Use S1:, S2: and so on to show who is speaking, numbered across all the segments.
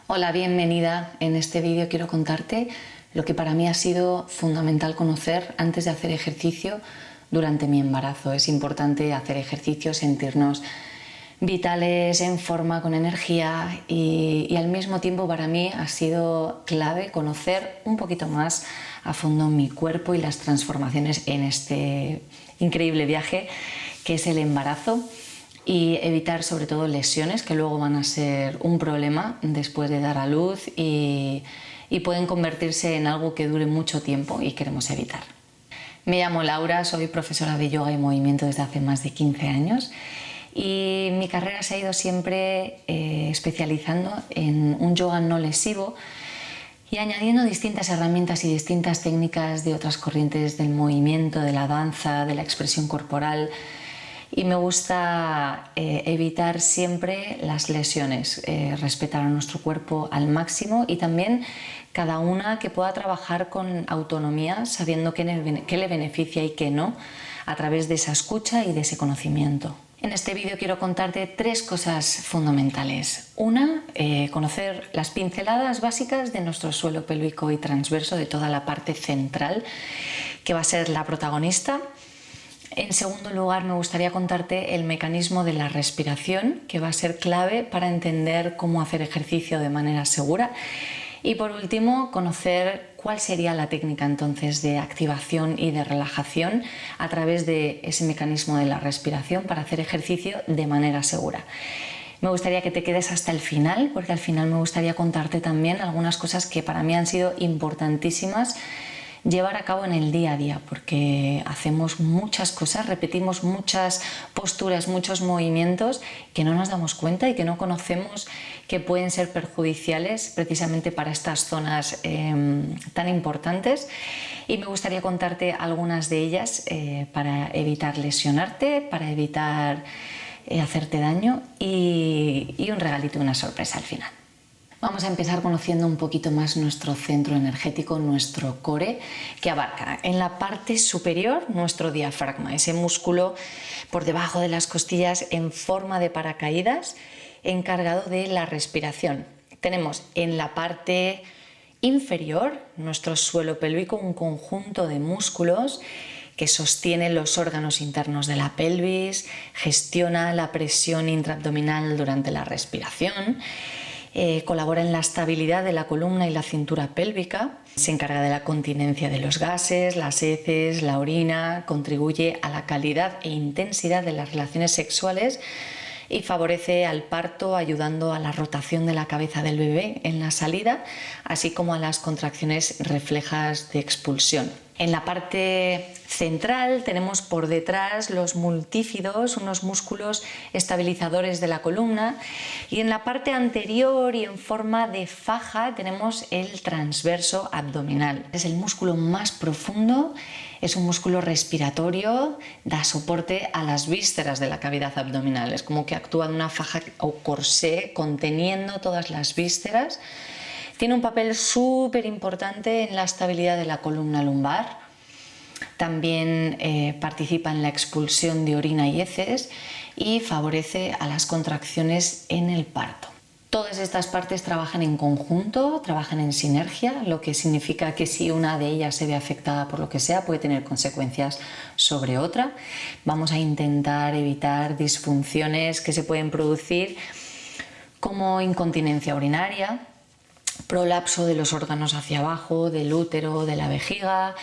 S1: Hola, bienvenida. En este vídeo quiero contarte lo que para mí ha sido fundamental conocer antes de hacer ejercicio durante mi embarazo. Es importante hacer ejercicio, sentirnos vitales, en forma, con energía y al mismo tiempo para mí ha sido clave conocer un poquito más a fondo mi cuerpo y las transformaciones en este increíble viaje que es el embarazo, y evitar sobre todo lesiones que luego van a ser un problema después de dar a luz y pueden convertirse en algo que dure mucho tiempo y queremos evitar. Me llamo Laura, soy profesora de yoga y movimiento desde hace más de 15 años y mi carrera se ha ido siempre especializando en un yoga no lesivo y añadiendo distintas herramientas y distintas técnicas de otras corrientes del movimiento, de la danza, de la expresión corporal. Y me gusta evitar siempre las lesiones, respetar a nuestro cuerpo al máximo y también cada una que pueda trabajar con autonomía, sabiendo qué le beneficia y qué no, a través de esa escucha y de ese conocimiento. En este vídeo quiero contarte 3 cosas fundamentales. Una, conocer las pinceladas básicas de nuestro suelo pélvico y transverso, de toda la parte central, que va a ser la protagonista. En segundo lugar, me gustaría contarte el mecanismo de la respiración, que va a ser clave para entender cómo hacer ejercicio de manera segura. Y por último, conocer cuál sería la técnica entonces de activación y de relajación a través de ese mecanismo de la respiración para hacer ejercicio de manera segura. Me gustaría que te quedes hasta el final, porque al final me gustaría contarte también algunas cosas que para mí han sido importantísimas llevar a cabo en el día a día, porque hacemos muchas cosas, repetimos muchas posturas, muchos movimientos que no nos damos cuenta y que no conocemos, que pueden ser perjudiciales precisamente para estas zonas tan importantes, y me gustaría contarte algunas de ellas para evitar lesionarte, para evitar hacerte daño y un regalito, una sorpresa al final. Vamos a empezar conociendo un poquito más nuestro centro energético, nuestro core, que abarca en la parte superior nuestro diafragma, ese músculo por debajo de las costillas en forma de paracaídas, encargado de la respiración. Tenemos en la parte inferior nuestro suelo pélvico, un conjunto de músculos que sostiene los órganos internos de la pelvis, gestiona la presión intraabdominal durante la respiración. Colabora en la estabilidad de la columna y la cintura pélvica, se encarga de la continencia de los gases, las heces, la orina, contribuye a la calidad e intensidad de las relaciones sexuales y favorece al parto, ayudando a la rotación de la cabeza del bebé en la salida, así como a las contracciones reflejas de expulsión. En la parte central tenemos por detrás los multífidos, unos músculos estabilizadores de la columna, y en la parte anterior y en forma de faja tenemos el transverso abdominal. Es el músculo más profundo, es un músculo respiratorio, da soporte a las vísceras de la cavidad abdominal, es como que actúa en una faja o corsé conteniendo todas las vísceras. Tiene un papel súper importante en la estabilidad de la columna lumbar. También participa en la expulsión de orina y heces y favorece a las contracciones en el parto. Todas estas partes trabajan en conjunto, trabajan en sinergia, lo que significa que si una de ellas se ve afectada por lo que sea, puede tener consecuencias sobre otra. Vamos a intentar evitar disfunciones que se pueden producir, como incontinencia urinaria, prolapso de los órganos hacia abajo, del útero, de la vejiga,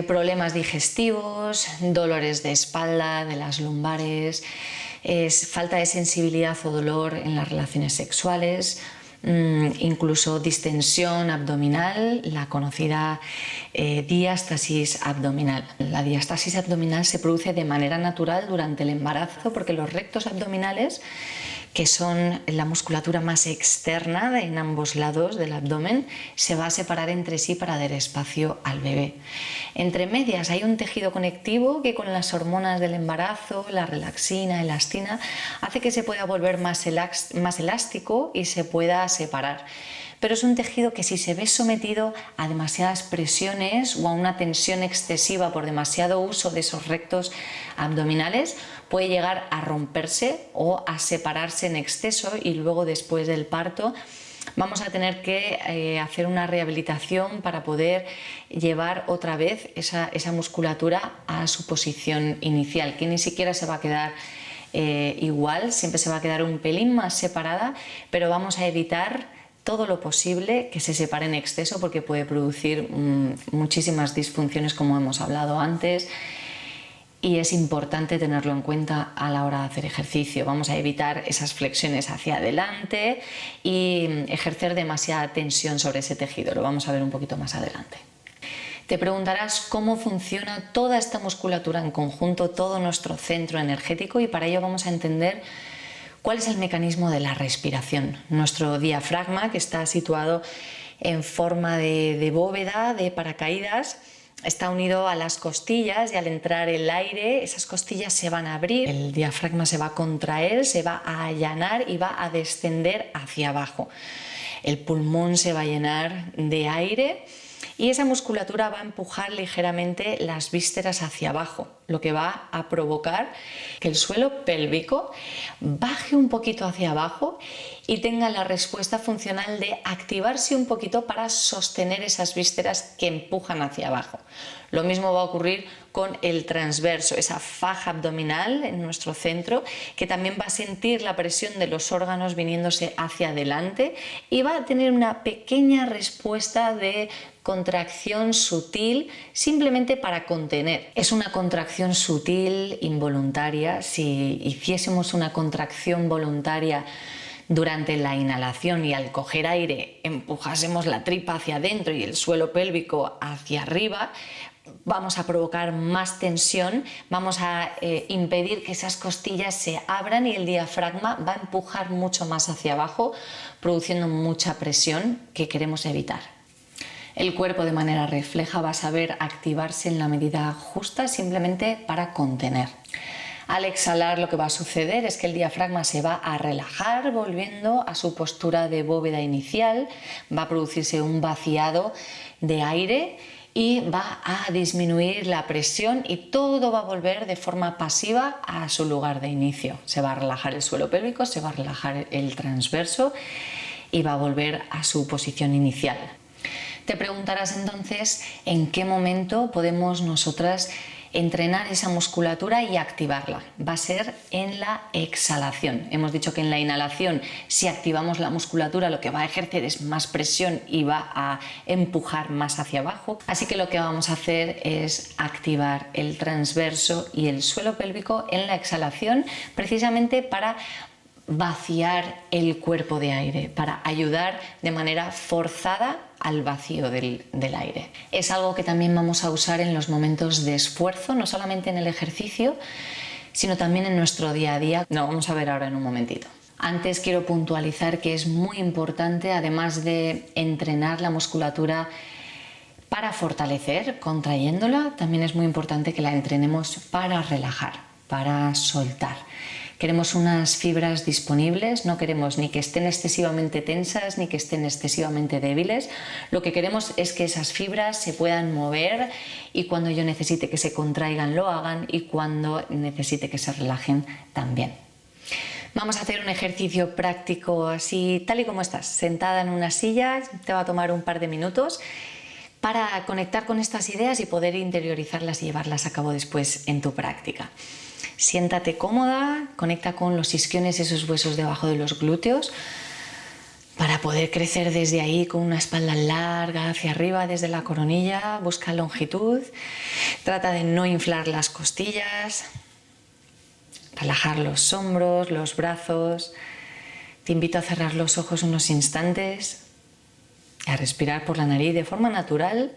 S1: problemas digestivos, dolores de espalda, de las lumbares, falta de sensibilidad o dolor en las relaciones sexuales, incluso distensión abdominal, la conocida diástasis abdominal. La diástasis abdominal se produce de manera natural durante el embarazo porque los rectos abdominales, que son la musculatura más externa en ambos lados del abdomen, se va a separar entre sí para dar espacio al bebé. Entre medias hay un tejido conectivo que con las hormonas del embarazo, la relaxina, elastina, hace que se pueda volver más elástico y se pueda separar. Pero es un tejido que si se ve sometido a demasiadas presiones o a una tensión excesiva por demasiado uso de esos rectos abdominales, puede llegar a romperse o a separarse en exceso y luego después del parto Vamos a tener que hacer una rehabilitación para poder llevar otra vez esa musculatura a su posición inicial, que ni siquiera se va a quedar igual, siempre se va a quedar un pelín más separada, pero vamos a evitar todo lo posible que se separe en exceso, porque puede producir muchísimas disfunciones, como hemos hablado antes, y es importante tenerlo en cuenta a la hora de hacer ejercicio. Vamos a evitar esas flexiones hacia adelante y ejercer demasiada tensión sobre ese tejido. Lo vamos a ver un poquito más adelante. Te preguntarás cómo funciona toda esta musculatura en conjunto, todo nuestro centro energético, y para ello vamos a entender cuál es el mecanismo de la respiración. Nuestro diafragma, que está situado en forma de bóveda, de paracaídas, está unido a las costillas, y al entrar el aire esas costillas se van a abrir, el diafragma se va a contraer, se va a allanar y va a descender hacia abajo. El pulmón se va a llenar de aire y esa musculatura va a empujar ligeramente las vísceras hacia abajo, lo que va a provocar que el suelo pélvico baje un poquito hacia abajo y tenga la respuesta funcional de activarse un poquito para sostener esas vísceras que empujan hacia abajo. Lo mismo va a ocurrir con el transverso, esa faja abdominal en nuestro centro, que también va a sentir la presión de los órganos viniéndose hacia adelante y va a tener una pequeña respuesta de contracción sutil, simplemente para contener. Es una contracción sutil, involuntaria. Si hiciésemos una contracción voluntaria durante la inhalación y al coger aire empujásemos la tripa hacia adentro y el suelo pélvico hacia arriba, vamos a provocar más tensión, vamos a impedir que esas costillas se abran y el diafragma va a empujar mucho más hacia abajo, produciendo mucha presión que queremos evitar. El cuerpo de manera refleja va a saber activarse en la medida justa, simplemente para contener. Al exhalar, lo que va a suceder es que el diafragma se va a relajar, volviendo a su postura de bóveda inicial, va a producirse un vaciado de aire y va a disminuir la presión, y todo va a volver de forma pasiva a su lugar de inicio. Se va a relajar el suelo pélvico, se va a relajar el transverso y va a volver a su posición inicial. Te preguntarás entonces en qué momento podemos nosotras entrenar esa musculatura y activarla. Va a ser en la exhalación. Hemos dicho que en la inhalación, si activamos la musculatura, lo que va a ejercer es más presión y va a empujar más hacia abajo. Así que lo que vamos a hacer es activar el transverso y el suelo pélvico en la exhalación, precisamente para vaciar el cuerpo de aire, para ayudar de manera forzada al vacío del aire. Es algo que también vamos a usar en los momentos de esfuerzo, no solamente en el ejercicio, sino también en nuestro día a día. Lo vamos a ver ahora en un momentito. Antes quiero puntualizar que es muy importante, además de entrenar la musculatura para fortalecer, contrayéndola, también es muy importante que la entrenemos para relajar, para soltar. Queremos unas fibras disponibles, no queremos ni que estén excesivamente tensas ni que estén excesivamente débiles. Lo que queremos es que esas fibras se puedan mover, y cuando yo necesite que se contraigan lo hagan, y cuando necesite que se relajen también. Vamos a hacer un ejercicio práctico así, tal y como estás, sentada en una silla. Te va a tomar un par de minutos para conectar con estas ideas y poder interiorizarlas y llevarlas a cabo después en tu práctica. Siéntate cómoda, conecta con los isquiones, esos huesos debajo de los glúteos, para poder crecer desde ahí con una espalda larga hacia arriba desde la coronilla. Busca longitud, trata de no inflar las costillas, relajar los hombros, los brazos. Te invito a cerrar los ojos unos instantes, a respirar por la nariz de forma natural.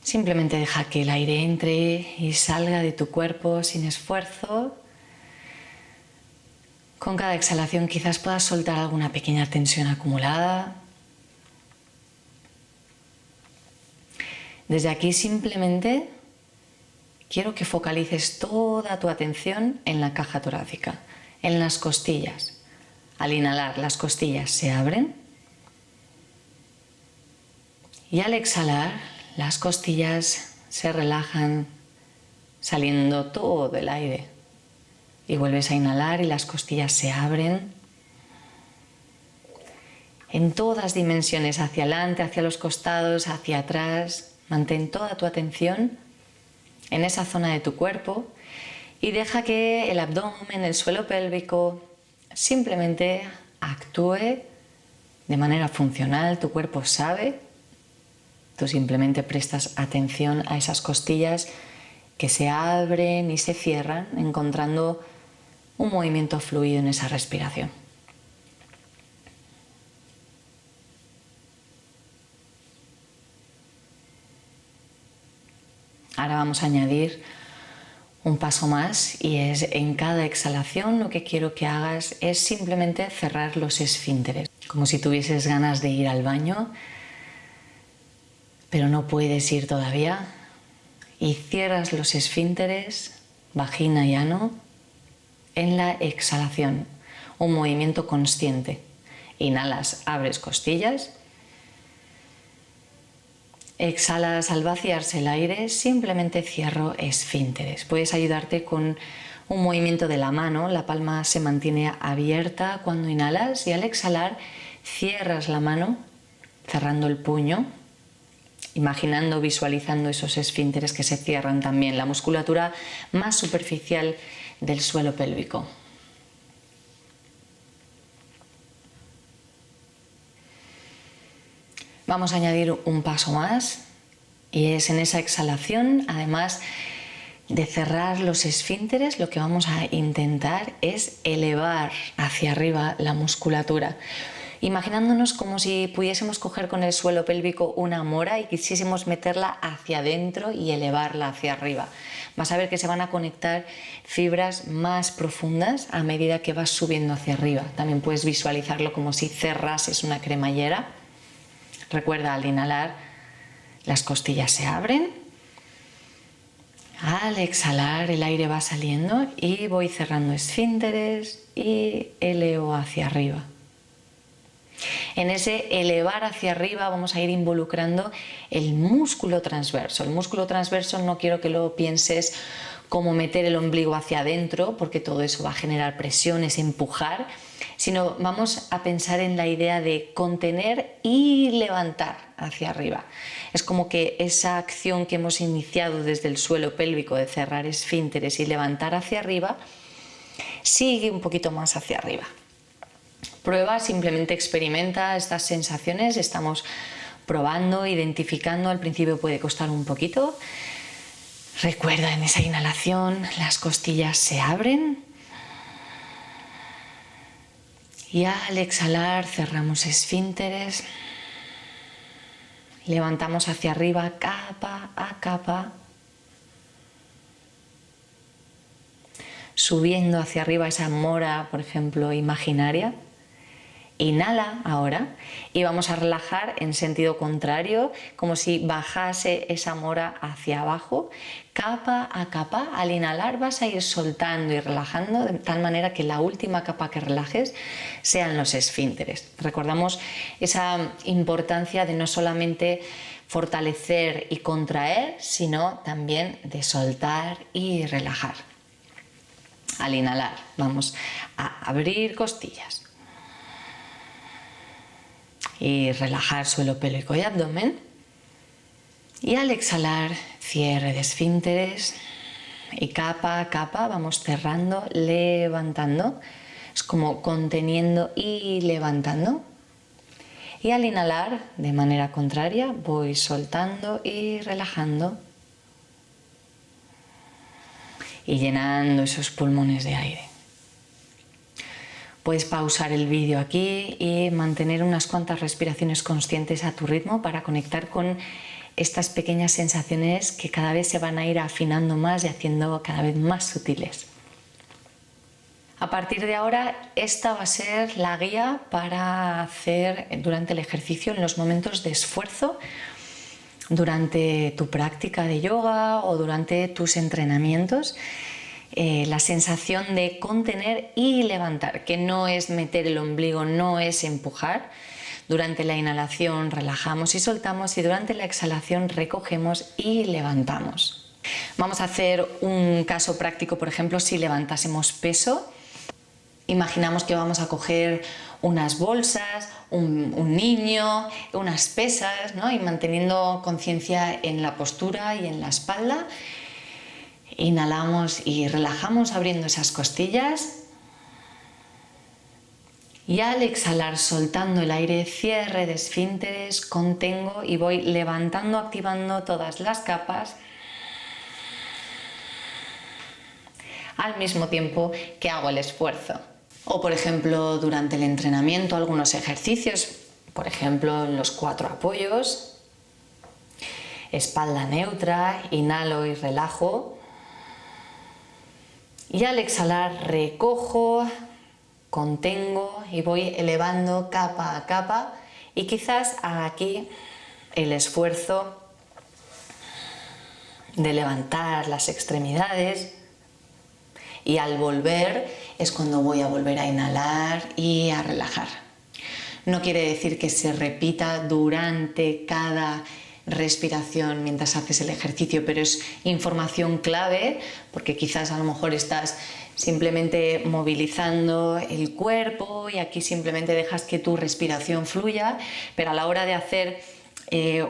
S1: Simplemente deja que el aire entre y salga de tu cuerpo sin esfuerzo. Con cada exhalación quizás puedas soltar alguna pequeña tensión acumulada. Desde aquí simplemente quiero que focalices toda tu atención en la caja torácica, en las costillas. Al inhalar, las costillas se abren, y al exhalar, las costillas se relajan, saliendo todo el aire. Y vuelves a inhalar y las costillas se abren. en todas dimensiones, hacia adelante, hacia los costados, hacia atrás. Mantén toda tu atención en esa zona de tu cuerpo y deja que el abdomen, el suelo pélvico, simplemente actúe de manera funcional. Tu cuerpo sabe, tú simplemente prestas atención a esas costillas que se abren y se cierran, encontrando un movimiento fluido en esa respiración. Ahora vamos a añadir un paso más y es en cada exhalación lo que quiero que hagas es simplemente cerrar los esfínteres, como si tuvieses ganas de ir al baño, pero no puedes ir todavía, y cierras los esfínteres, vagina y ano, en la exhalación, un movimiento consciente. Inhalas, abres costillas. Exhalas al vaciarse el aire, simplemente cierro esfínteres. Puedes ayudarte con un movimiento de la mano, la palma se mantiene abierta cuando inhalas y al exhalar cierras la mano, cerrando el puño, imaginando, visualizando esos esfínteres que se cierran también, la musculatura más superficial del suelo pélvico. Vamos a añadir un paso más y es en esa exhalación, además de cerrar los esfínteres, lo que vamos a intentar es elevar hacia arriba la musculatura, imaginándonos como si pudiésemos coger con el suelo pélvico una mora y quisiésemos meterla hacia adentro y elevarla hacia arriba. Vas a ver que se van a conectar fibras más profundas a medida que vas subiendo hacia arriba. También puedes visualizarlo como si cerrases una cremallera. Recuerda, al inhalar las costillas se abren, al exhalar el aire va saliendo y voy cerrando esfínteres y elevo hacia arriba. En ese elevar hacia arriba vamos a ir involucrando el músculo transverso. El músculo transverso no quiero que lo pienses como meter el ombligo hacia adentro, porque todo eso va a generar presión, es empujar, sino vamos a pensar en la idea de contener y levantar hacia arriba. Es como que esa acción que hemos iniciado desde el suelo pélvico de cerrar esfínteres y levantar hacia arriba, sigue un poquito más hacia arriba. Prueba, simplemente experimenta estas sensaciones, estamos probando, identificando, al principio puede costar un poquito. Recuerda, en esa inhalación las costillas se abren y al exhalar cerramos esfínteres, levantamos hacia arriba capa a capa, subiendo hacia arriba esa mora, por ejemplo, imaginaria. Inhala ahora y vamos a relajar en sentido contrario, como si bajase esa mora hacia abajo, capa a capa. Al inhalar vas a ir soltando y relajando de tal manera que la última capa que relajes sean los esfínteres. Recordamos esa importancia de no solamente fortalecer y contraer, sino también de soltar y relajar. Al inhalar vamos a abrir costillas y relajar suelo pélvico y abdomen, y al exhalar cierre de esfínteres y capa a capa vamos cerrando, levantando, es como conteniendo y levantando, y al inhalar de manera contraria voy soltando y relajando y llenando esos pulmones de aire. Puedes pausar el vídeo aquí y mantener unas cuantas respiraciones conscientes a tu ritmo para conectar con estas pequeñas sensaciones que cada vez se van a ir afinando más y haciendo cada vez más sutiles. A partir de ahora, esta va a ser la guía para hacer durante el ejercicio en los momentos de esfuerzo, durante tu práctica de yoga o durante tus entrenamientos. La sensación de contener y levantar, que no es meter el ombligo, no es empujar. Durante la inhalación relajamos y soltamos y durante la exhalación recogemos y levantamos. Vamos a hacer un caso práctico, por ejemplo, si levantásemos peso. Imaginamos que vamos a coger unas bolsas, un niño, unas pesas, ¿no? Y manteniendo conciencia en la postura y en la espalda. Inhalamos y relajamos abriendo esas costillas. Y al exhalar, soltando el aire, cierre de esfínteres, contengo y voy levantando, activando todas las capas al mismo tiempo que hago el esfuerzo. O por ejemplo, durante el entrenamiento, algunos ejercicios, por ejemplo, los 4 apoyos, espalda neutra, inhalo y relajo. Y al exhalar, recojo, contengo y voy elevando capa a capa, y quizás haga aquí el esfuerzo de levantar las extremidades, y al volver es cuando voy a volver a inhalar y a relajar. No quiere decir que se repita durante cada respiración mientras haces el ejercicio, pero es información clave, porque quizás a lo mejor estás simplemente movilizando el cuerpo y aquí simplemente dejas que tu respiración fluya, pero a la hora de hacer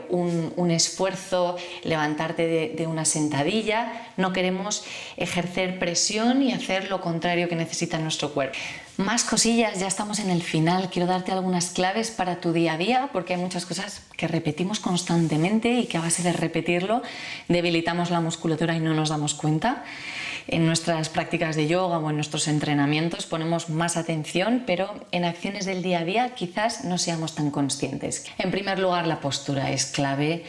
S1: un esfuerzo, levantarte de una sentadilla, no queremos ejercer presión y hacer lo contrario que necesita nuestro cuerpo. Más cosillas, ya estamos en el final. Quiero darte algunas claves para tu día a día, porque hay muchas cosas que repetimos constantemente y que a base de repetirlo debilitamos la musculatura y no nos damos cuenta. En nuestras prácticas de yoga o en nuestros entrenamientos ponemos más atención, pero en acciones del día a día quizás no seamos tan conscientes. En primer lugar, la postura es clave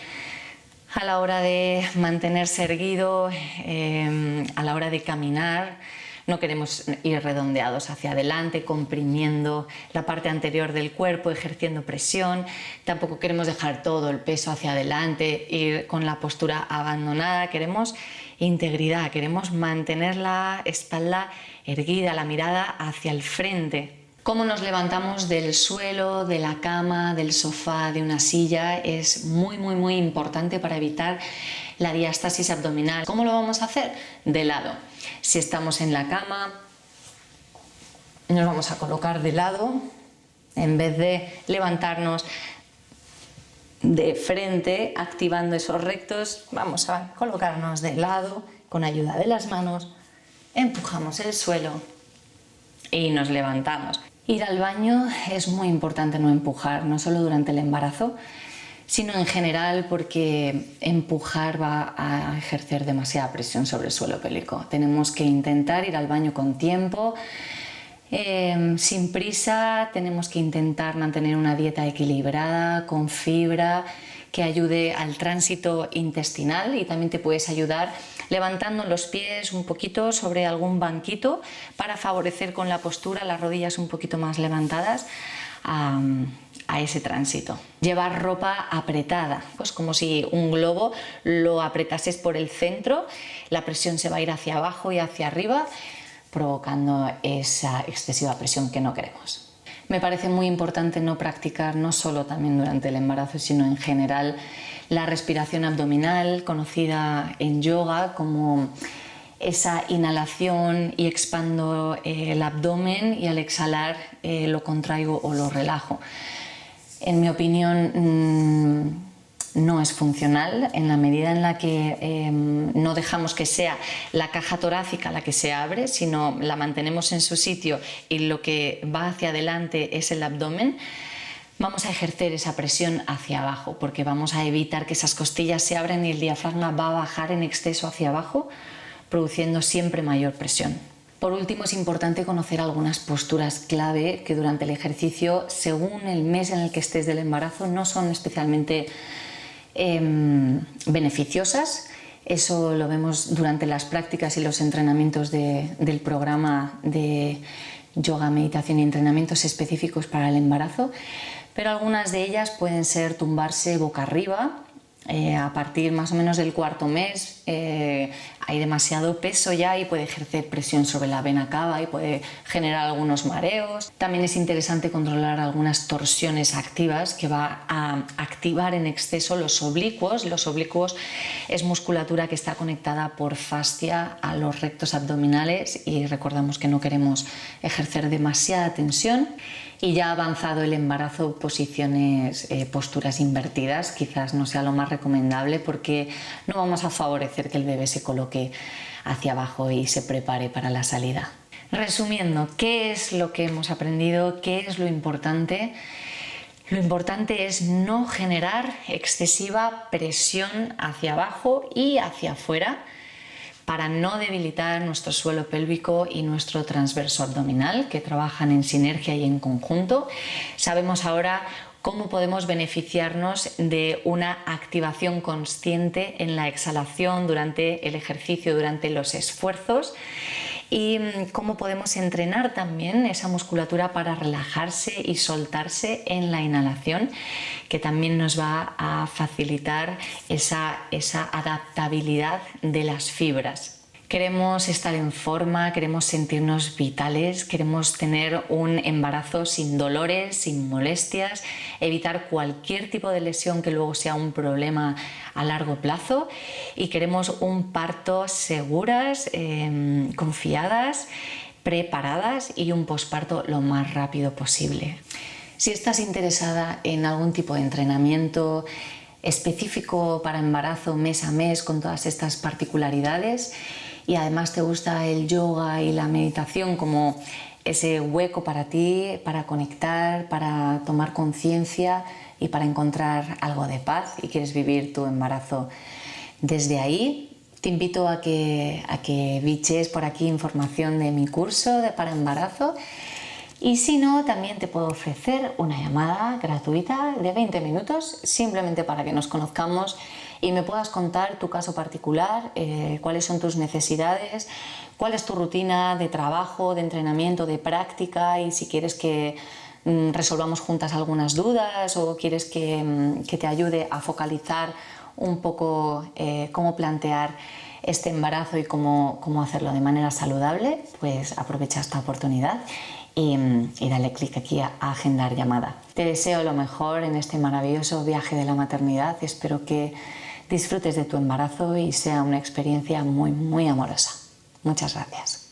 S1: a la hora de mantenerse erguido, a la hora de caminar. No queremos ir redondeados hacia adelante, comprimiendo la parte anterior del cuerpo, ejerciendo presión. Tampoco queremos dejar todo el peso hacia adelante, ir con la postura abandonada. Queremos integridad, queremos mantener la espalda erguida, la mirada hacia el frente. Cómo nos levantamos del suelo, de la cama, del sofá, de una silla es muy importante para evitar la diástasis abdominal. ¿Cómo lo vamos a hacer? De lado. Si estamos en la cama, nos vamos a colocar de lado, en vez de levantarnos de frente, activando esos rectos, vamos a colocarnos de lado, con ayuda de las manos, empujamos el suelo y nos levantamos. Ir al baño es muy importante no empujar, no solo durante el embarazo, sino en general, porque empujar va a ejercer demasiada presión sobre el suelo pélvico. Tenemos que intentar ir al baño con tiempo, sin prisa. Tenemos que intentar mantener una dieta equilibrada, con fibra, que ayude al tránsito intestinal, y también te puedes ayudar levantando los pies un poquito sobre algún banquito para favorecer con la postura las rodillas un poquito más levantadas a ese tránsito. Llevar ropa apretada, pues como si un globo lo apretases por el centro, la presión se va a ir hacia abajo y hacia arriba, provocando esa excesiva presión que no queremos. Me parece muy importante no practicar, no solo también durante el embarazo, sino en general, la respiración abdominal, conocida en yoga como esa inhalación y expando el abdomen, y al exhalar lo contraigo o lo relajo. En mi opinión, no es funcional en la medida en la que no dejamos que sea la caja torácica la que se abre, sino la mantenemos en su sitio y lo que va hacia adelante es el abdomen. Vamos a ejercer esa presión hacia abajo, porque vamos a evitar que esas costillas se abran y el diafragma va a bajar en exceso hacia abajo, produciendo siempre mayor presión. Por último, es importante conocer algunas posturas clave que durante el ejercicio, según el mes en el que estés del embarazo, no son especialmente beneficiosas. Eso lo vemos durante las prácticas y los entrenamientos del programa de yoga, meditación y entrenamientos específicos para el embarazo, pero algunas de ellas pueden ser tumbarse boca arriba a partir más o menos del 4.º mes, hay demasiado peso ya y puede ejercer presión sobre la vena cava y puede generar algunos mareos. También es interesante controlar algunas torsiones activas que va a activar en exceso los oblicuos. Los oblicuos es musculatura que está conectada por fascia a los rectos abdominales y recordamos que no queremos ejercer demasiada tensión. Y ya avanzado el embarazo, posturas invertidas quizás no sea lo más recomendable porque no vamos a favorecer que el bebé se coloque hacia abajo y se prepare para la salida. Resumiendo, ¿qué es lo que hemos aprendido? ¿Qué es lo importante? Lo importante es no generar excesiva presión hacia abajo y hacia afuera para no debilitar nuestro suelo pélvico y nuestro transverso abdominal, que trabajan en sinergia y en conjunto. Sabemos ahora cómo podemos beneficiarnos de una activación consciente en la exhalación durante el ejercicio, durante los esfuerzos, y cómo podemos entrenar también esa musculatura para relajarse y soltarse en la inhalación, que también nos va a facilitar esa adaptabilidad de las fibras. Queremos estar en forma, queremos sentirnos vitales, queremos tener un embarazo sin dolores, sin molestias, evitar cualquier tipo de lesión que luego sea un problema a largo plazo, y queremos un parto seguras, confiadas, preparadas y un posparto lo más rápido posible. Si estás interesada en algún tipo de entrenamiento específico para embarazo mes a mes con todas estas particularidades, y además te gusta el yoga y la meditación como ese hueco para ti, para conectar, para tomar conciencia y para encontrar algo de paz, y quieres vivir tu embarazo desde ahí, te invito a que biches por aquí información de mi curso para embarazo. Y si no, también te puedo ofrecer una llamada gratuita de 20 minutos simplemente para que nos conozcamos y me puedas contar tu caso particular, cuáles son tus necesidades, cuál es tu rutina de trabajo, de entrenamiento, de práctica, y si quieres que resolvamos juntas algunas dudas o quieres que te ayude a focalizar un poco cómo plantear este embarazo y cómo hacerlo de manera saludable, pues aprovecha esta oportunidad y dale clic aquí a agendar llamada. Te deseo lo mejor en este maravilloso viaje de la maternidad. Espero que disfrutes de tu embarazo y sea una experiencia muy, muy amorosa. Muchas gracias.